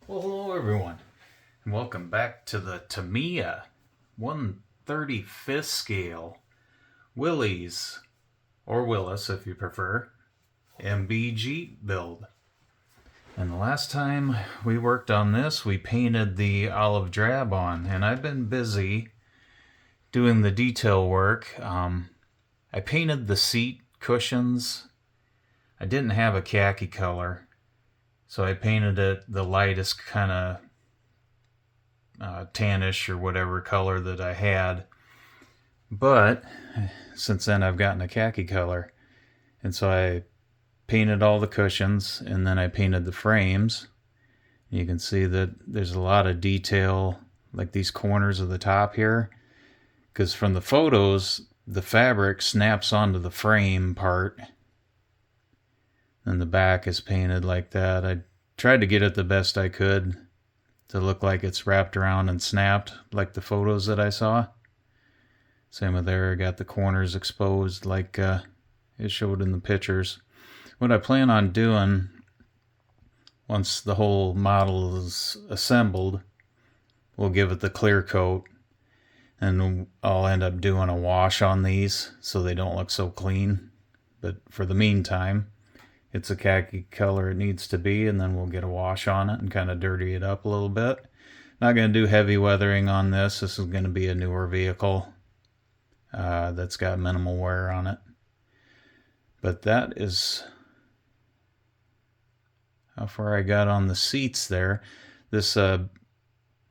Well, hello everyone, and welcome back to the Tamiya 1/35th scale Willys, or Willys if you prefer, MBG build. And the last time we worked on this, we painted the olive drab on, and I've been busy doing the detail work. I painted the seat cushions. I didn't have a khaki color, so I painted it the lightest kind of tannish or whatever color that I had. But since then I've gotten a khaki color, and so I painted all the cushions, and then I painted the frames. You can see that there's a lot of detail, like these corners of the top here, because from the photos the fabric snaps onto the frame part, and the back is painted like that. I tried to get it the best I could to look like it's wrapped around and snapped like the photos that I saw. Same with there, I got the corners exposed like it showed in the pictures. What I plan on doing once the whole model is assembled, we'll give it the clear coat, and I'll end up doing a wash on these so they don't look so clean. But for the meantime, it's a khaki color it needs to be, and then we'll get a wash on it and kind of dirty it up a little bit. Not going to do heavy weathering on this. This is going to be a newer vehicle that's got minimal wear on it. But that is how far I got on the seats there. This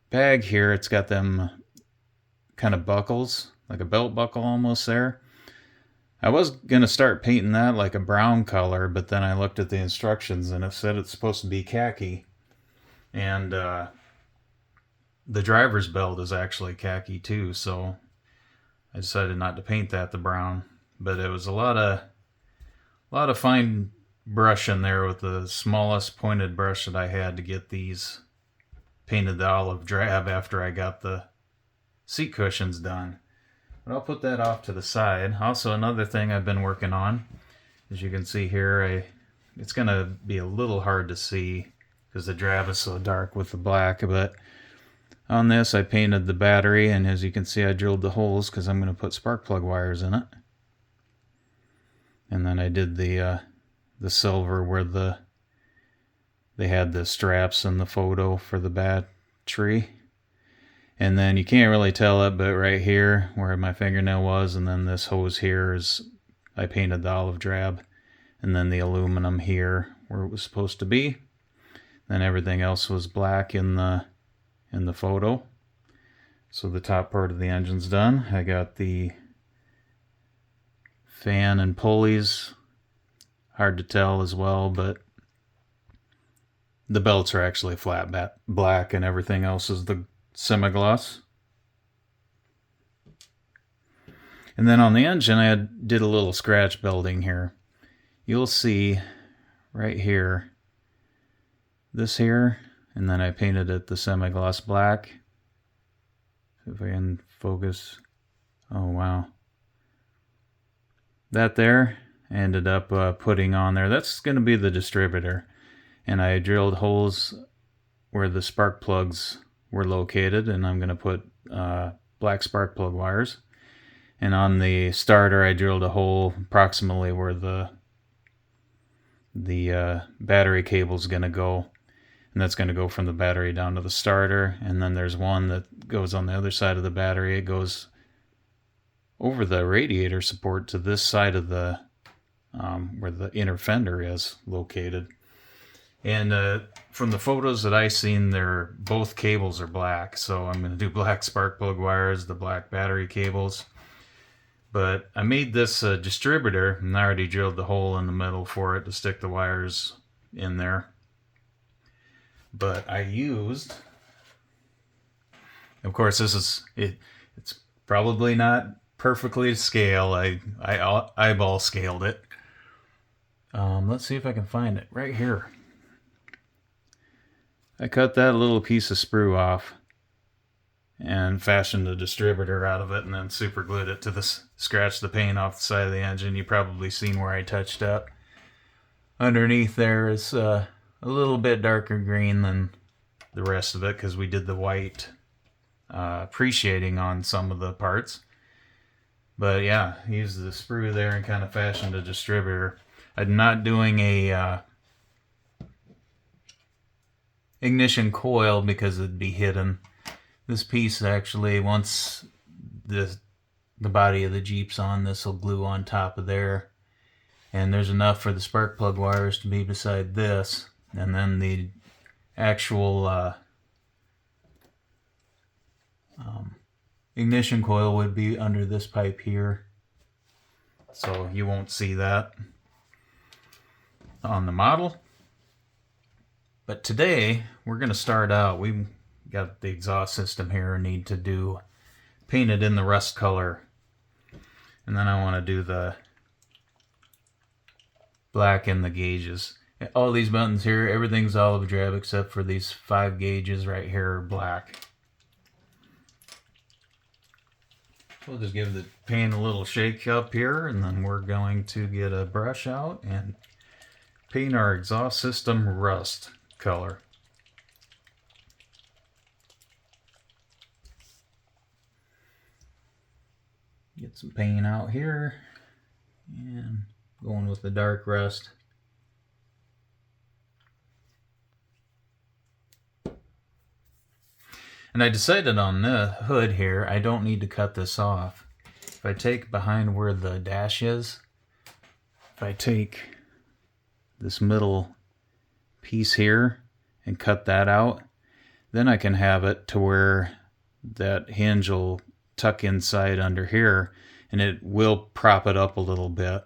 bag here, it's got them kind of buckles, like a belt buckle almost there. I was going to start painting that like a brown color, but then I looked at the instructions and it said it's supposed to be khaki. And the driver's belt is actually khaki too, so I decided not to paint that the brown. But it was a lot of fine brush in there with the smallest pointed brush that I had to get these painted the olive drab after I got the seat cushions done. But I'll put that off to the side. Also, another thing I've been working on, as you can see here, it's going to be a little hard to see because the drab is so dark with the black, but on this I painted the battery, and as you can see I drilled the holes because I'm going to put spark plug wires in it. And then I did the silver where they had the straps in the photo for the battery. And then you can't really tell it, but right here where my fingernail was, and then this hose here is, I painted the olive drab, and then the aluminum here where it was supposed to be. Then everything else was black in the photo. So the top part of the engine's done. I got the fan and pulleys, hard to tell as well, but the belts are actually flat black, and everything else is the semi-gloss. And then on the engine I did a little scratch building here. You'll see right here, this here, and then I painted it the semi-gloss black. If I can focus. Oh wow. That there I ended up putting on there. That's going to be the distributor. And I drilled holes where the spark plugs were located, and I'm going to put black spark plug wires. And on the starter I drilled a hole approximately where the battery cable is going to go, and that's going to go from the battery down to the starter. And then there's one that goes on the other side of the battery. It goes over the radiator support to this side of the where the inner fender is located. And from the photos that I've seen, both cables are black, so I'm going to do black spark plug wires, the black battery cables. But I made this distributor, and I already drilled the hole in the middle for it to stick the wires in there. But I used, of course, it's probably not perfectly to scale. I eyeball scaled it. Let's see if I can find it right here. I cut that little piece of sprue off and fashioned a distributor out of it, and then super glued it to scratch the paint off the side of the engine. You've probably seen where I touched up. Underneath there is a little bit darker green than the rest of it because we did the white appreciating on some of the parts. But yeah, use the sprue there and kind of fashioned a distributor. I'm not doing a ignition coil because it'd be hidden. This piece actually, once the body of the Jeep's on, this will glue on top of there. And there's enough for the spark plug wires to be beside this. And then the actual ignition coil would be under this pipe here. So you won't see that on the model. But today, we're going to start out. We've got the exhaust system here and need to paint it in the rust color. And then I want to do the black in the gauges. All these buttons here, everything's olive drab except for these 5 gauges right here are black. We'll just give the paint a little shake up here, and then we're going to get a brush out and paint our exhaust system rust color. Get some paint out here and going with the dark rust. And I decided on the hood here, I don't need to cut this off. If I take behind where the dash is, if I take this middle piece here and cut that out, then I can have it to where that hinge will tuck inside under here, and it will prop it up a little bit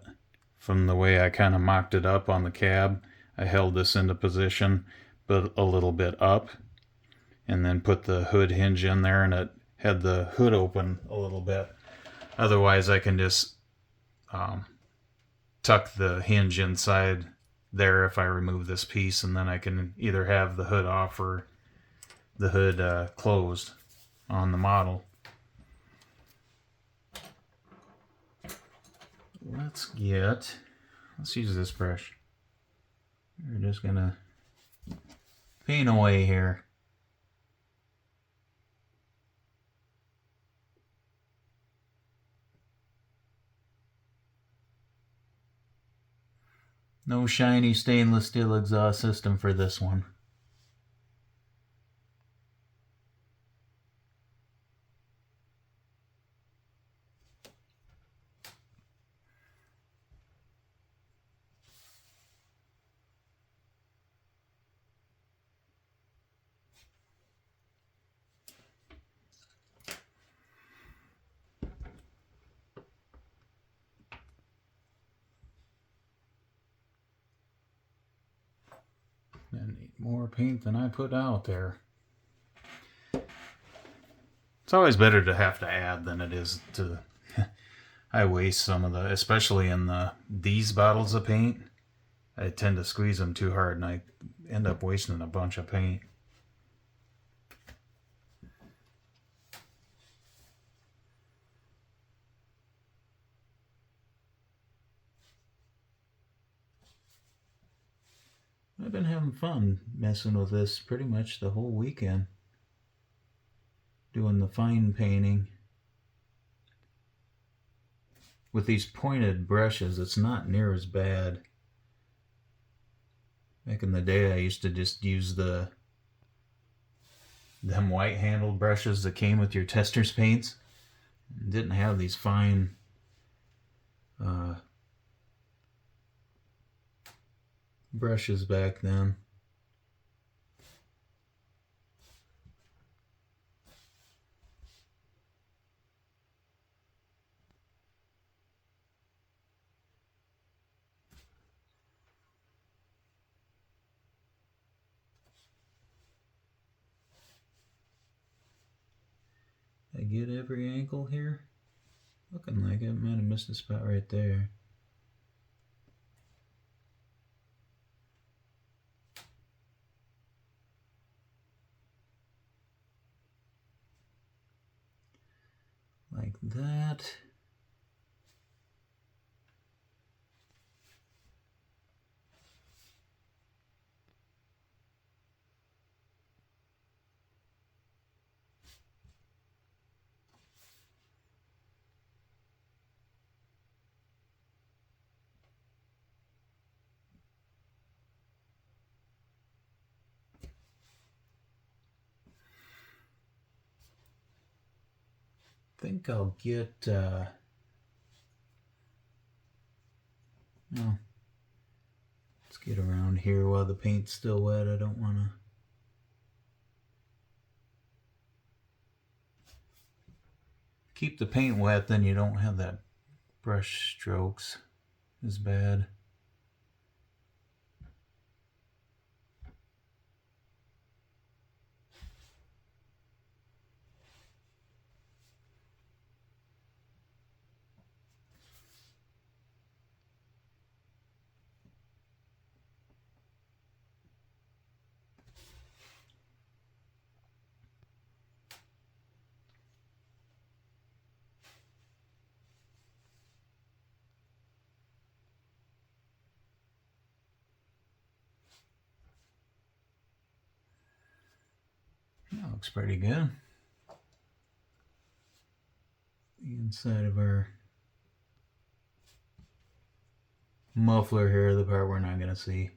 from the way I kind of mocked it up on the cab. I held this into position, but a little bit up, and then put the hood hinge in there, and it had the hood open a little bit. Otherwise, I can just tuck the hinge inside there if I remove this piece, and then I can either have the hood off or the hood closed on the model. Let's use this brush. We're just gonna paint away here. No shiny stainless steel exhaust system for this one. I need more paint than I put out there. It's always better to have to add than it is to... I waste some of the, especially in these bottles of paint. I tend to squeeze them too hard and I end up wasting a bunch of paint. I've been having fun messing with this pretty much the whole weekend. Doing the fine painting. With these pointed brushes, it's not near as bad. Back in the day, I used to just use them white handled brushes that came with your tester's paints. Didn't have these fine brushes back then. I get every angle here. Looking like I might have missed a spot right there. Like that. think I'll get, well, let's get around here while the paint's still wet. I don't want to. Keep the paint wet, then you don't have that brush strokes as bad. That looks pretty good. The inside of our muffler here, the part we're not going to see.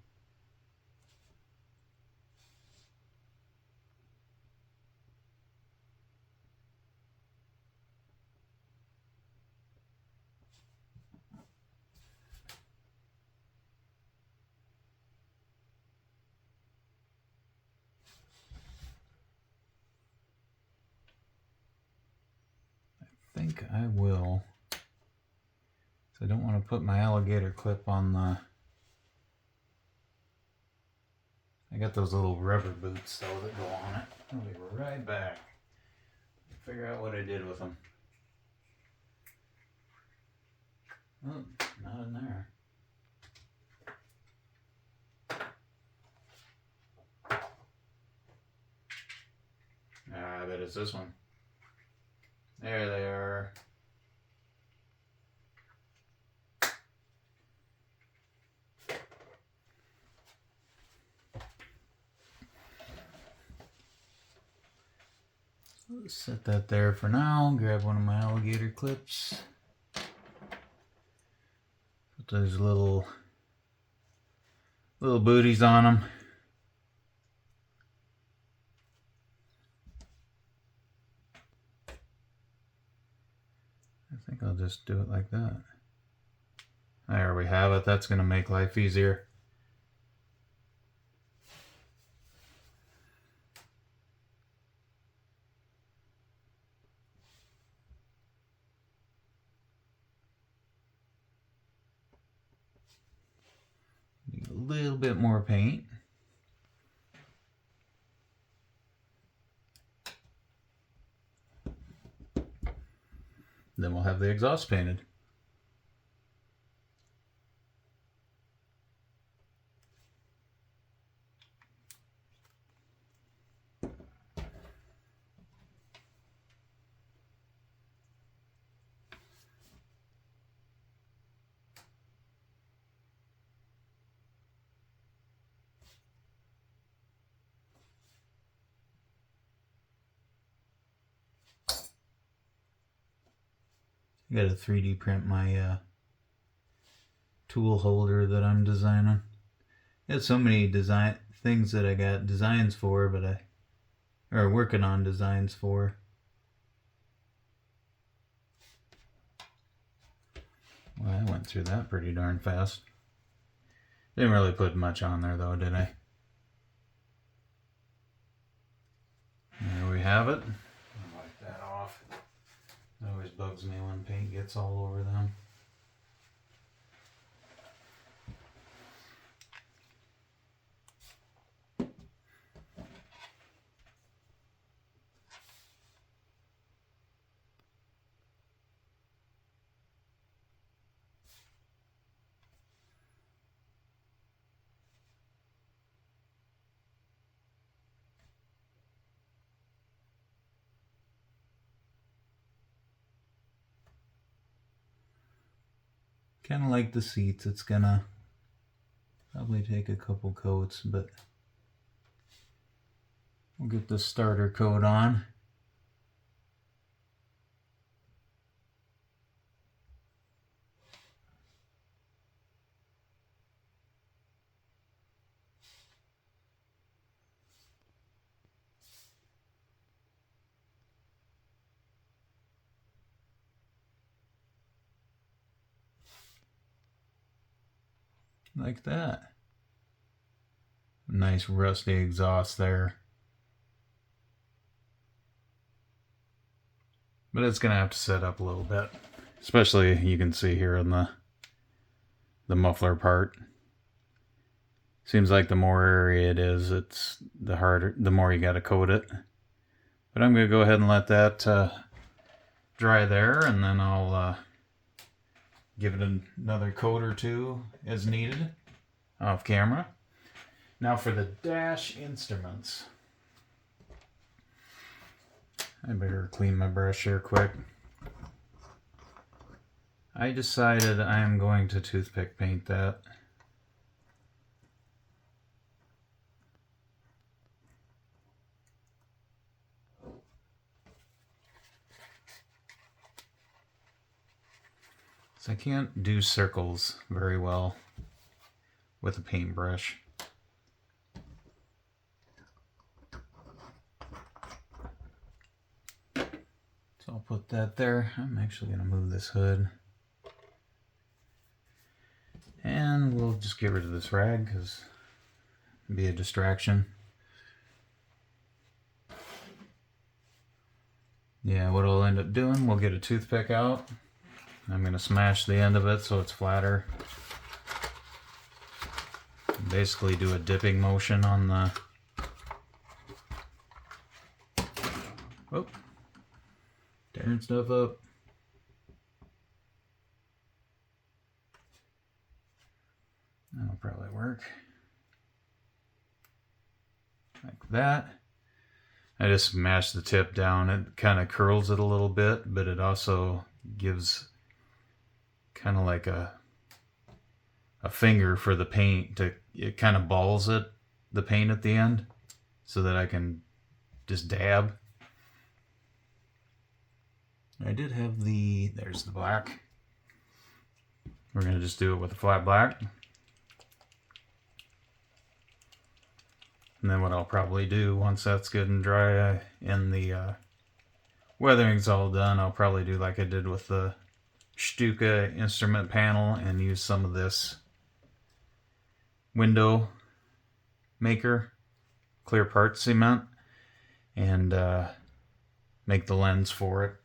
I think I will. So I don't want to put my alligator clip on the... I got those little rubber boots though that go on it. I'll be right back. Figure out what I did with them. Oh, not in there. I bet it's this one. There they are. Let's set that there for now. Grab one of my alligator clips. Put those little booties on them. I think I'll just do it like that. There we have it. That's going to make life easier. Need a little bit more paint. Then we'll have the exhaust painted. I got to 3D print my tool holder that I'm designing. I got so many things that I got designs for, but or working on designs for. Well, I went through that pretty darn fast. Didn't really put much on there though, did I? There we have it. I'll wipe that off. It always bugs me when paint gets all over them. Kind of like the seats, it's gonna probably take a couple coats, but we'll get the starter coat on. like that. Nice rusty exhaust there. But it's going to have to set up a little bit. Especially, you can see here in the muffler part. Seems like the more airy it is, it's the harder, the more you got to coat it. But I'm going to go ahead and let that dry there, and then I'll give it another coat or two as needed off camera. Now for the dash instruments. I better clean my brush here quick. I decided I am going to toothpick paint that. So I can't do circles very well with a paintbrush. So I'll put that there. I'm actually going to move this hood. And we'll just get rid of this rag because it'd be a distraction. Yeah, what I'll end up doing, we'll get a toothpick out. I'm going to smash the end of it so it's flatter. Basically do a dipping motion on the... Oh, tearing stuff up. That'll probably work. Like that. I just mash the tip down. It kind of curls it a little bit, but it also gives kind of like a finger for the paint. It kind of balls it, the paint at the end, so that I can just dab. I did have there's the black. We're going to just do it with a flat black. And then what I'll probably do once that's good and dry and the weathering's all done, I'll probably do like I did with the Stuka instrument panel and use some of this window maker, clear part cement, and make the lens for it.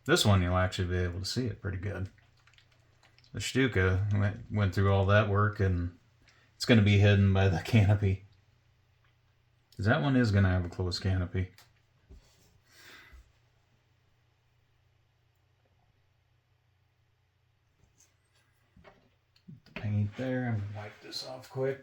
This one you'll actually be able to see it pretty good. The Stuka went through all that work and it's going to be hidden by the canopy. Because that one is going to have a closed canopy. The paint there. I'm going to wipe this off quick.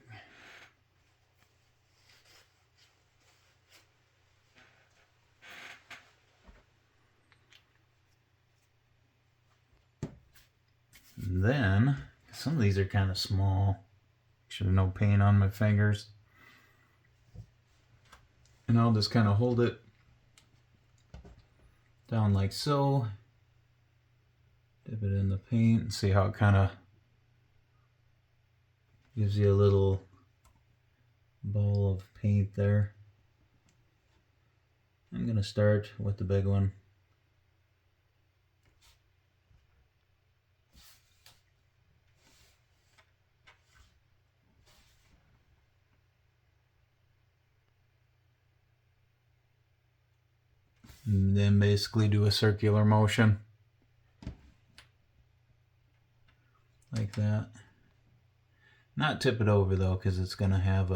And then, some of these are kind of small. Should have no paint on my fingers. And I'll just kind of hold it down like so. Dip it in the paint and see how it kind of gives you a little ball of paint there. I'm going to start with the big one. And then basically do a circular motion. Like that. Not tip it over though, because it's going to have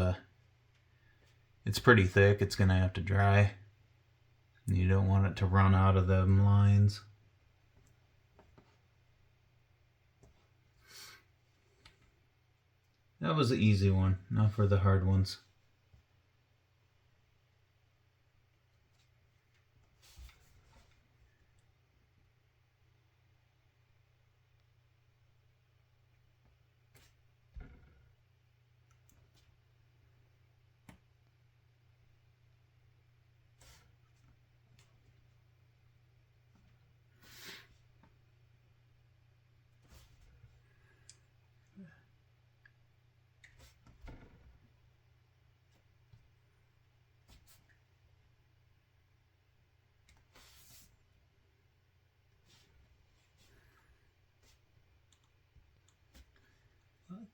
it's pretty thick. It's going to have to dry. You don't want it to run out of them lines. That was the easy one, not for the hard ones.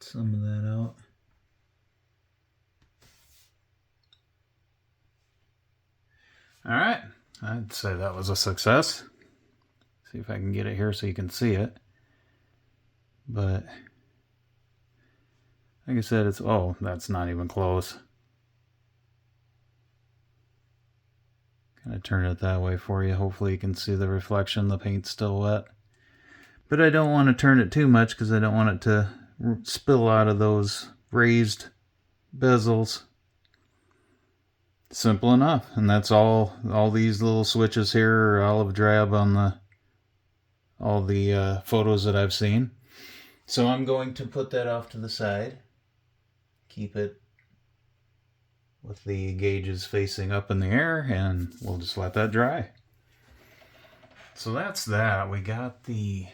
some of that out. Alright, I'd say that was a success. See if I can get it here so you can see it. But, like I said, it's, oh, that's not even close. Kind of turn it that way for you. Hopefully you can see the reflection. The paint's still wet. But I don't want to turn it too much because I don't want it to spill out of those raised bezels. Simple enough. And that's all these little switches here are olive drab on all the photos that I've seen. So I'm going to put that off to the side. Keep it with the gauges facing up in the air, and we'll just let that dry. So that's that. We got the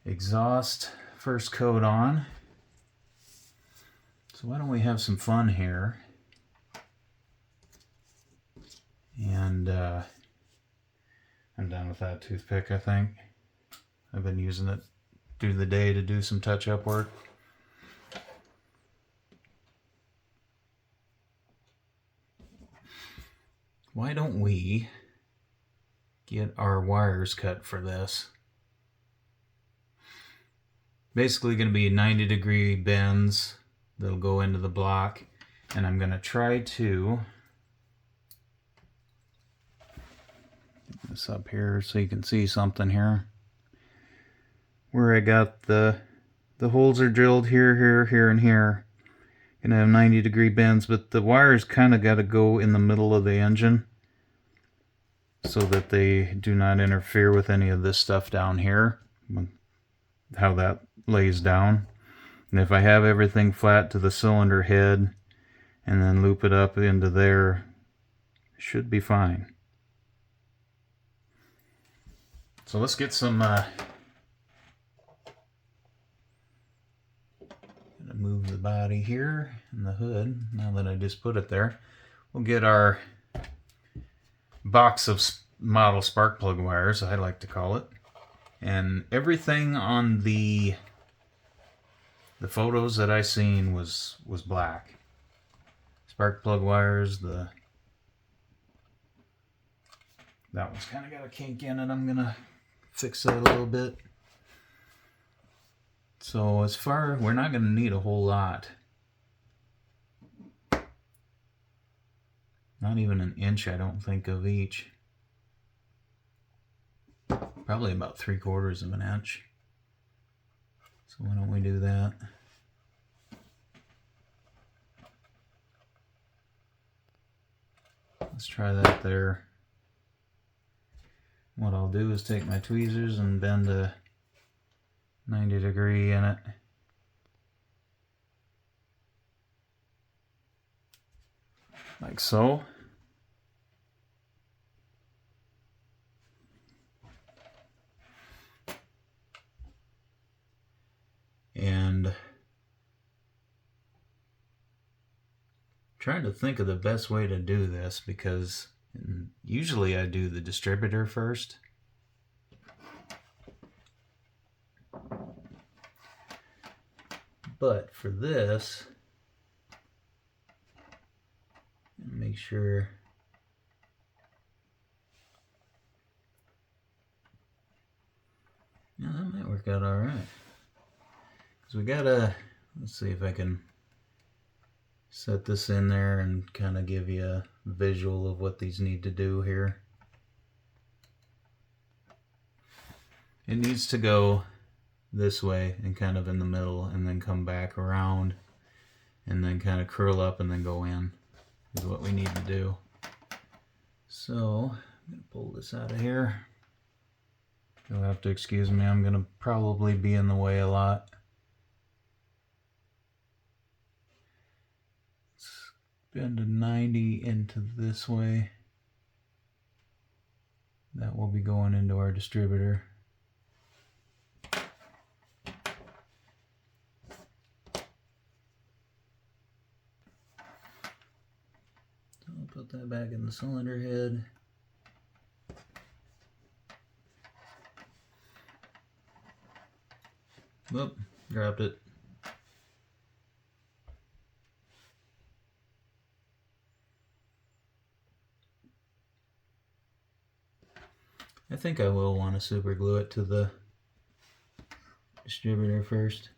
exhaust first coat on. So why don't we have some fun here? And I'm done with that toothpick, I think. I've been using it through the day to do some touch-up work. Why don't we get our wires cut for this? Basically going to be 90-degree bends that'll go into the block, and I'm going to try to get this up here so you can see something here. Where I got the holes are drilled here, here, and here. Gonna have 90-degree bends, but the wires kind of got to go in the middle of the engine so that they do not interfere with any of this stuff down here, how that lays down. And if I have everything flat to the cylinder head and then loop it up into there, it should be fine. So let's get some move the body here and the hood. Now that I just put it there, we'll get our box of model spark plug wires, I like to call it, and everything on the photos that I seen was black. Spark plug wires, that one's kind of got a kink in it. I'm gonna fix that a little bit. So as far, we're not going to need a whole lot. Not even an inch, I don't think, of each. Probably about 3/4 of an inch. So why don't we do that? Let's try that there. What I'll do is take my tweezers and bend a 90-degree in it. Like so. And trying to think of the best way to do this, because usually I do the distributor first. But for this, make sure yeah, that might work out all right. Because we gotta, let's see if I can set this in there and kind of give you a visual of what these need to do here. It needs to go this way and kind of in the middle, and then come back around and then kind of curl up and then go in is what we need to do. So I'm going to pull this out of here. You'll have to excuse me, I'm going to probably be in the way a lot. Let's bend a 90 into this way. That will be going into our distributor. Put that back in the cylinder head. Whoop, dropped it. I think I will want to super glue it to the distributor first.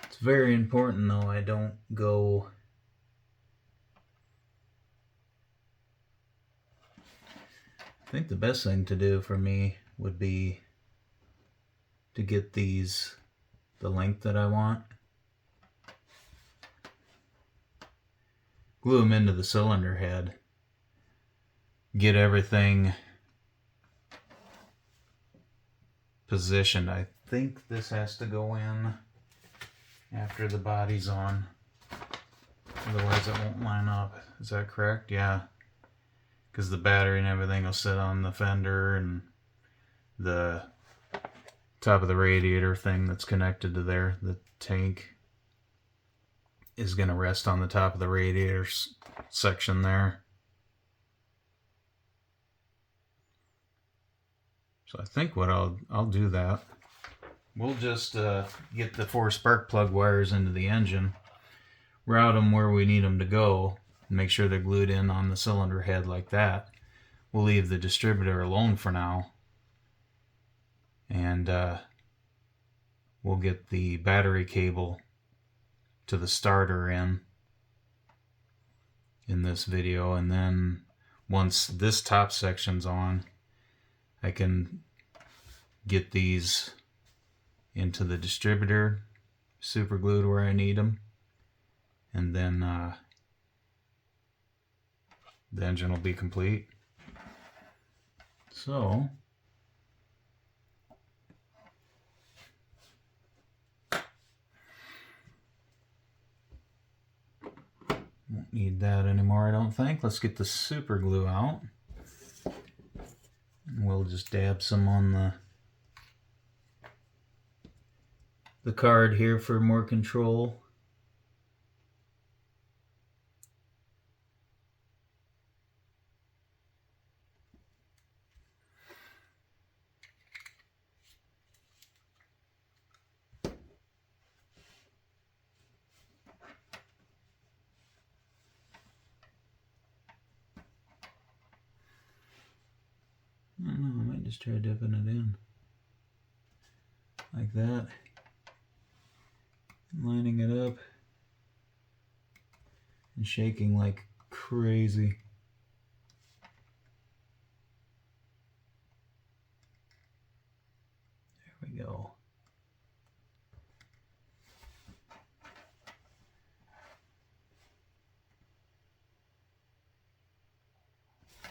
It's very important though I don't go I think the best thing to do for me would be to get these the length that I want. Glue them into the cylinder head. Get everything positioned. I think this has to go in after the body's on. Otherwise it won't line up. Is that correct? Yeah. Because the battery and everything will sit on the fender, and the top of the radiator thing that's connected to there, the tank, is going to rest on the top of the radiator section there. So I think what I'll do that. We'll just get the 4 spark plug wires into the engine, route them where we need them to go, and make sure they're glued in on the cylinder head like that. We'll leave the distributor alone for now, and we'll get the battery cable to the starter in this video, and then once this top section's on, I can get these into the distributor, super glued where I need them, and then the engine will be complete. So won't need that anymore, I don't think. Let's get the super glue out. And we'll just dab some on the card here for more control. I don't know, I might just try dipping it in like that, lining it up and shaking like crazy. There we go.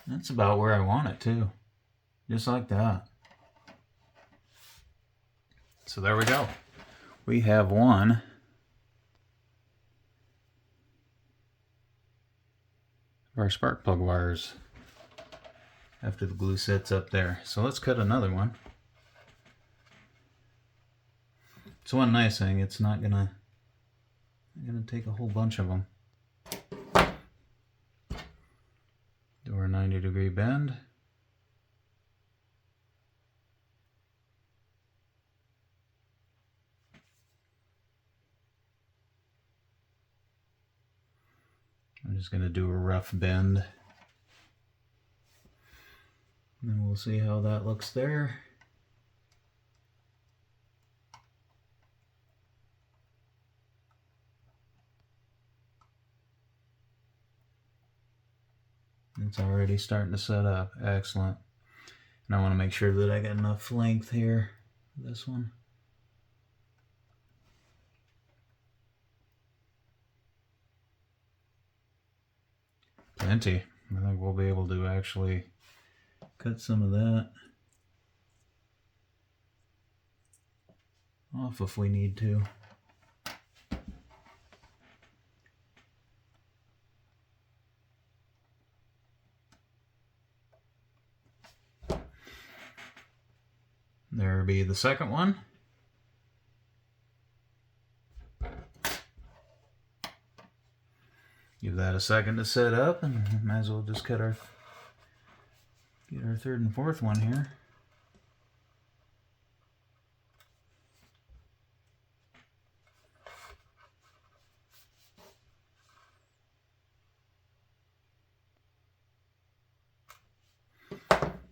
That's about where I want it too, just like that. So there we go. We have one of our spark plug wires after the glue sets up there. So let's cut another one. So one nice thing, it's not gonna take a whole bunch of them. Do our 90-degree bend. I'm just gonna do a rough bend. And then we'll see how that looks there. It's already starting to set up. Excellent. And I want to make sure that I got enough length here for this one. Plenty. I think we'll be able to actually cut some of that off if we need to. There'll be the second one. Give that a second to set up, and might as well just get our third and fourth one here.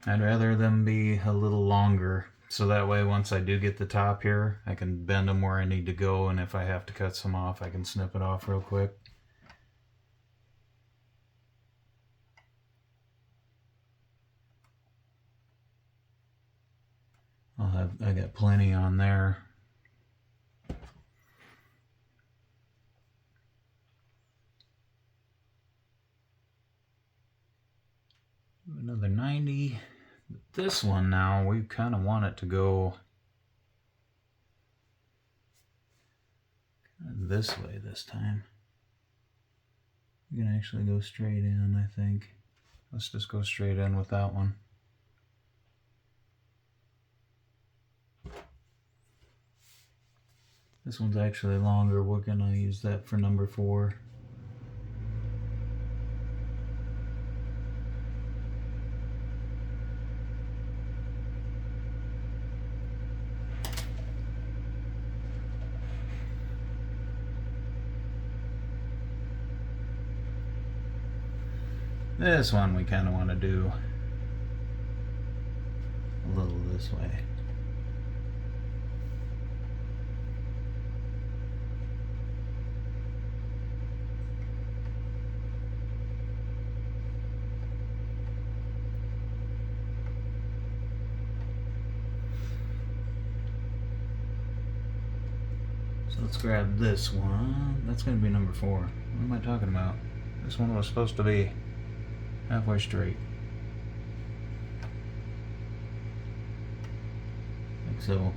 I'd rather them be a little longer, so that way once I do get the top here, I can bend them where I need to go, and if I have to cut some off, I can snip it off real quick. I got plenty on there. Another 90. This one now, we kind of want it to go this way this time. You can actually go straight in, I think. Let's just go straight in with that one. This one's actually longer. We're gonna use that for number 4. This one we kind of want to do a little this way. So let's grab this one. That's going to be number 4. What am I talking about? This one was supposed to be halfway straight. Like so.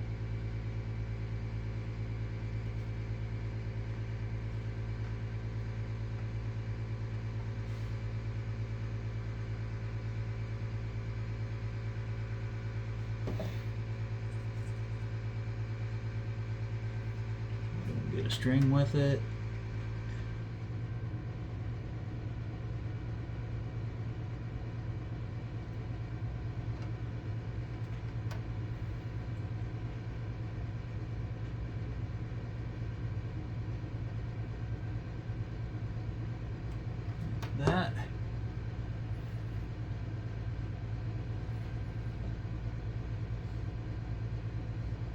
Get a string with it. That.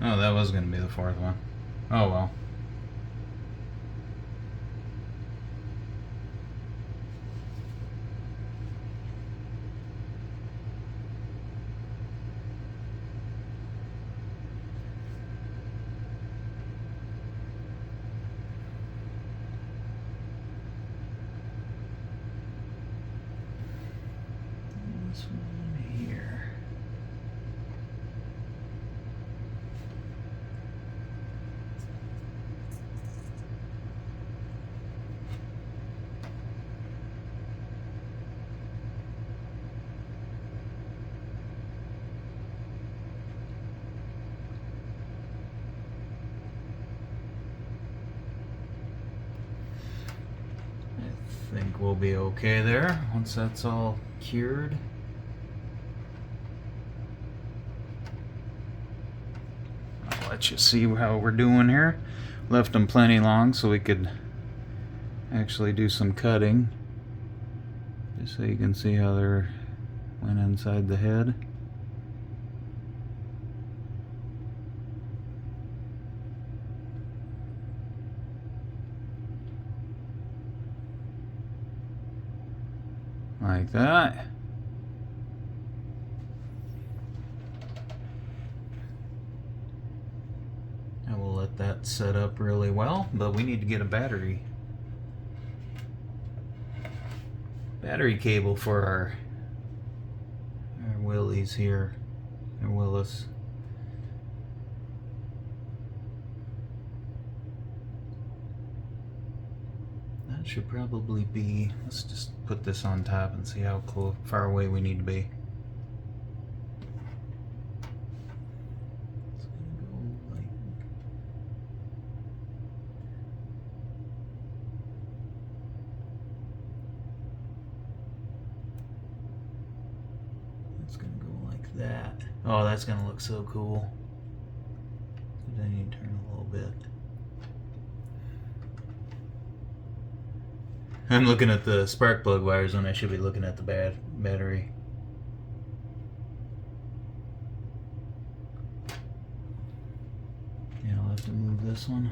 Oh, that was going to be the 4th one. Oh well. This one here. I think we'll be okay there once that's all cured. I'll let you see how we're doing here. Left them plenty long so we could actually do some cutting. Just so you can see how they went inside the head. Like that. I will let that set up really well, but we need to get a battery cable for our Willys here, or Willys. That should probably be, let's just put this on top and see how far away we need to be. It's gonna go like, that. Oh, that's gonna look so cool. I need to turn a little bit. I'm looking at the spark plug wires when I should be looking at the battery. Yeah, I'll have to move this one.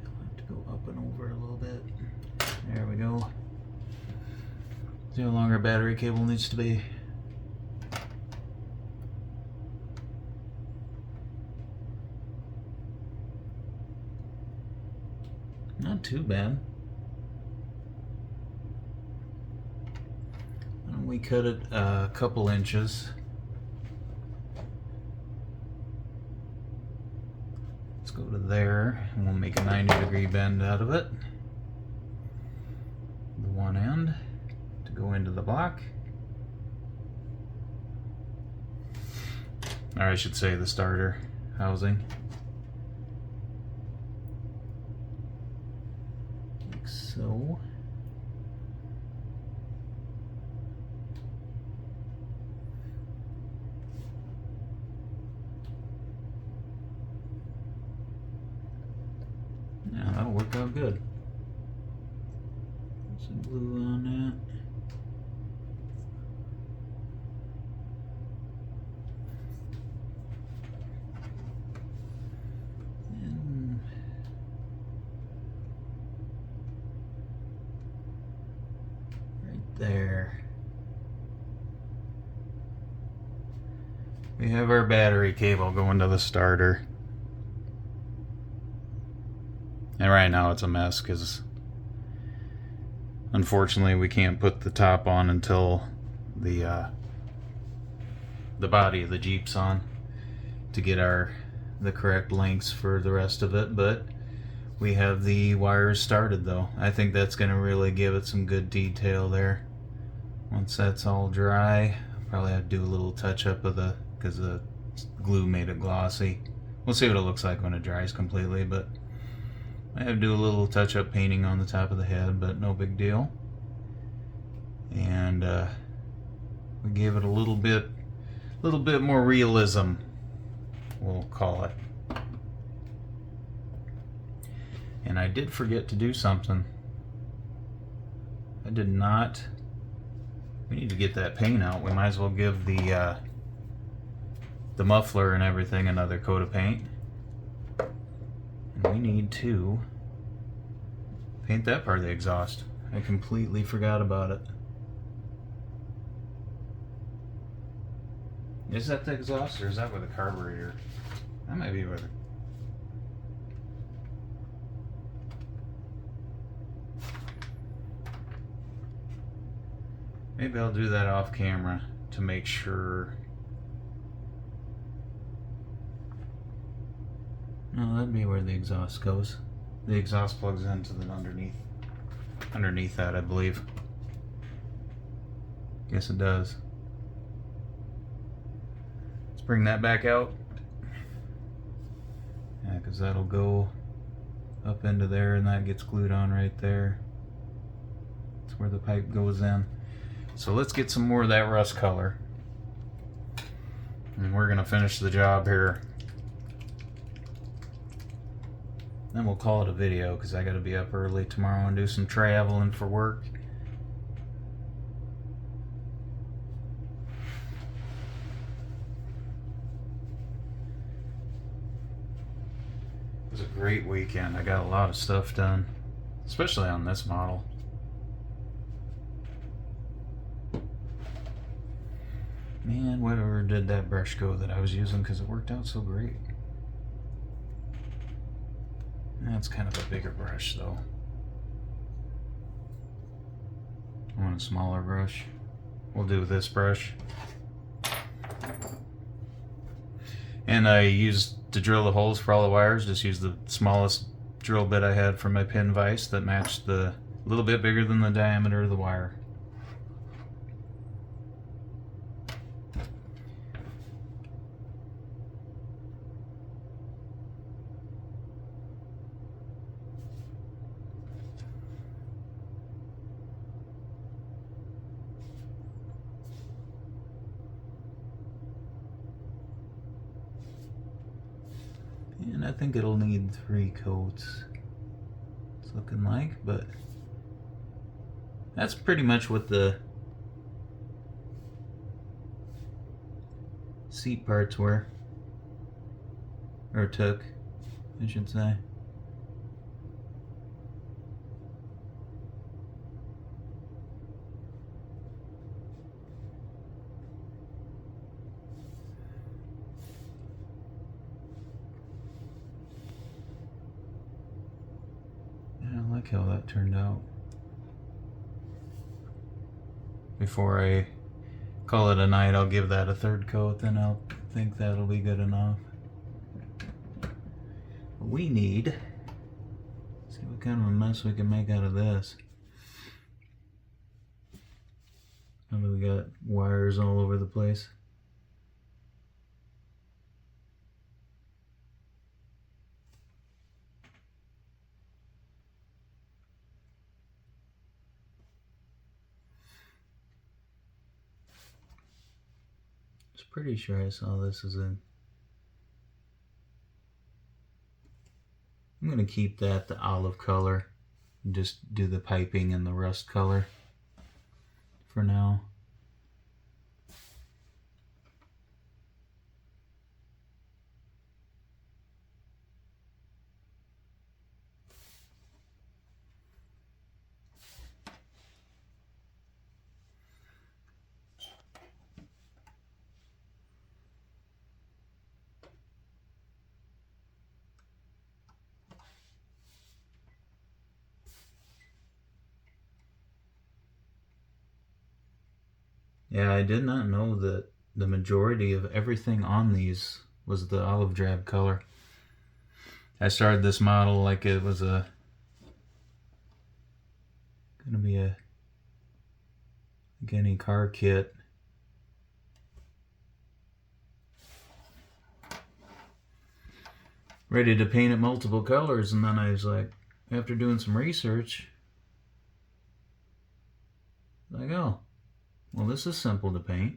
I'll have to go up and over a little bit. There we go. See how long our battery cable needs to be. Not too bad. We cut it a couple inches. Let's go to there, and we'll make a 90-degree bend out of it. The one end to go into the block. Or I should say the starter housing. Like so. Yeah, that'll work out good. Some glue on that. And right there. We have our battery cable going to the starter. And right now it's a mess because unfortunately we can't put the top on until the body of the Jeep's on to get the correct lengths for the rest of it, but we have the wires started though. I think that's going to really give it some good detail there. Once that's all dry, I'll probably have to do a little touch up of because the glue made it glossy. We'll see what it looks like when it dries completely, but I have to do a little touch-up painting on the top of the head, but no big deal. And we gave it a little bit more realism, we'll call it. And I did forget to do something. I did not. We need to get that paint out. We might as well give the muffler and everything another coat of paint. And we need to paint that part of the exhaust. I completely forgot about it. Is that the exhaust or is that where the carburetor? That might be where the... Maybe I'll do that off camera to make sure. No, that'd be where the exhaust goes. The exhaust plugs into the underneath that, I believe. Yes, it does. Let's bring that back out. Yeah, because that'll go up into there and that gets glued on right there. That's where the pipe goes in. So let's get some more of that rust color. And we're going to finish the job here. Then we'll call it a video because I got to be up early tomorrow and do some traveling for work. It was a great weekend. I got a lot of stuff done, especially on this model. Man, whatever did that brush go that I was using because it worked out so great. That's kind of a bigger brush though. I want a smaller brush. We'll do this brush. And I used to drill the holes for all the wires, just used the smallest drill bit I had from my pin vise that matched a little bit bigger than the diameter of the wire. And I think it'll need 3 coats, it's looking like, but that's pretty much what the seat parts were, or took, I should say. Yeah, I like how that turned out. Before I call it a night, I'll give that a 3rd coat, then I'll think that'll be good enough. We need, see what kind of a mess we can make out of this. Now that we got wires all over the place. I was pretty sure I saw this as a... I'm going to keep that the olive color and just do the piping in the rust color for now. Yeah, I did not know that the majority of everything on these was the olive drab color. I started this model like it was gonna be a like any car kit. Ready to paint it multiple colors, and then I was like, after doing some research, like, oh, well, this is simple to paint.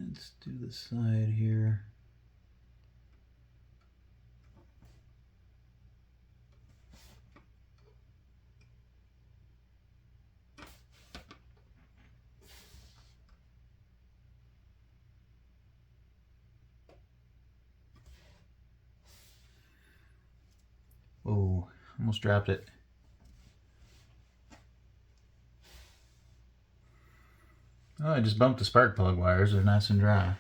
Let's do the side here. Oh, almost dropped it. Oh, I just bumped the spark plug wires. They're nice and dry.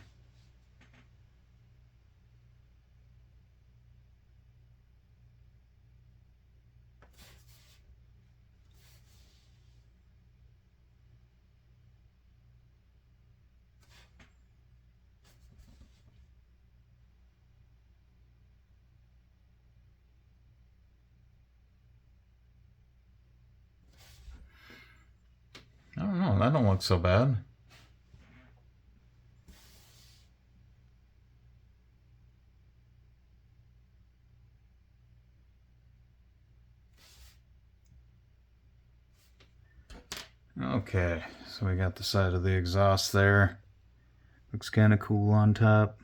I don't know. That don't look so bad. Okay, so we got the side of the exhaust there. Looks kind of cool on top.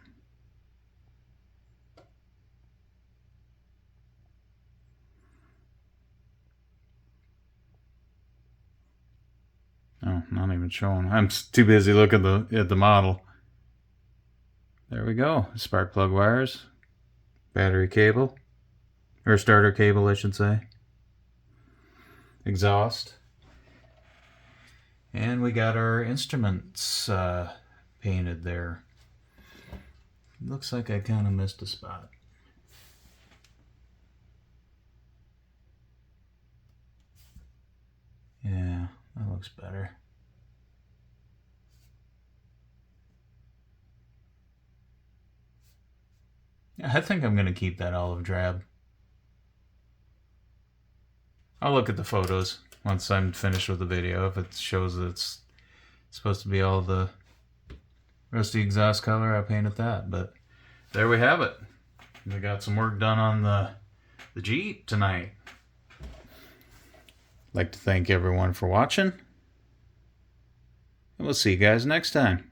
Oh, not even showing. I'm too busy looking at the model. There we go. Spark plug wires, battery cable, or starter cable, I should say. Exhaust. And we got our instruments painted there. Looks like I kind of missed a spot. Yeah, that looks better. Yeah, I think I'm going to keep that olive drab. I'll look at the photos once I'm finished with the video. If it shows that it's supposed to be all the rusty exhaust color, I painted that. But there we have it. We got some work done on the Jeep tonight. I'd like to thank everyone for watching. And we'll see you guys next time.